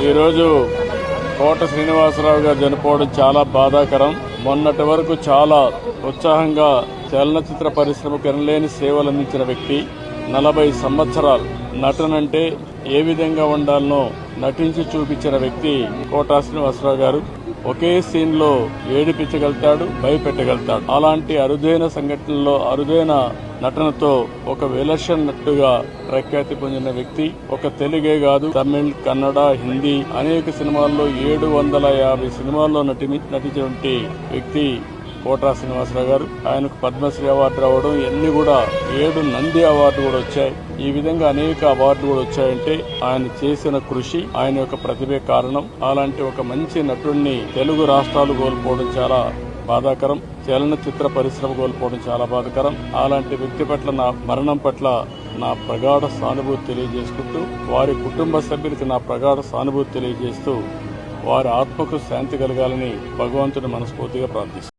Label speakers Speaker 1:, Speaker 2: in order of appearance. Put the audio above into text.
Speaker 1: ఈరోజు కోట శ్రీనివాసరావు గారు చనిపోవడం చాలా బాధాకరం. మొన్నటి వరకు చాలా ఉత్సాహంగా చలనచిత్ర పరిశ్రమకు ఎనలేని సేవలు అందించిన వ్యక్తి. 40 సంవత్సరాలు నటనంటే ఏ విధంగా ఉండాలనో నటించి చూపించిన వ్యక్తి కోట శ్రీనివాసరావు గారు. ఒకే సీన్ లో ఏడిపించగలుగుతాడు, భయపెట్టగలుగుతాడు. అలాంటి అరుదైన సంఘటనలో అరుదైన నటనతో ఒక విలక్షణ నటుగా ప్రఖ్యాతి పొందిన వ్యక్తి. ఒక తెలుగే కాదు, తమిళ్, కన్నడ, హిందీ అనేక సినిమాల్లో 750 సినిమాల్లో నటించినటువంటి వ్యక్తి కోట శ్రీనివాసరావు గారు. ఆయనకు పద్మశ్రీ అవార్డు రావడం, ఇవన్నీ కూడా 7 నంది అవార్డు కూడా వచ్చాయి. ఈ విధంగా అనేక అవార్డులు కూడా వచ్చాయంటే ఆయన చేసిన కృషి, ఆయన యొక్క ప్రతిభే కారణం. అలాంటి ఒక మంచి నటుడిని తెలుగు రాష్ట్రాలు కోల్పోవడం చాలా బాధాకరం. చలనచిత్ర పరిశ్రమ కోల్పోవడం చాలా బాధాకరం. అలాంటి వ్యక్తి పట్ల నా మరణం పట్ల నా ప్రగాఢ సానుభూతి తెలియజేసుకుంటూ, వారి కుటుంబ సభ్యులకి నా ప్రగాఢ సానుభూతి తెలియజేస్తూ, వారి ఆత్మకు శాంతి కలగాలని భగవంతుని మనస్ఫూర్తిగా ప్రార్థిస్తున్నాను.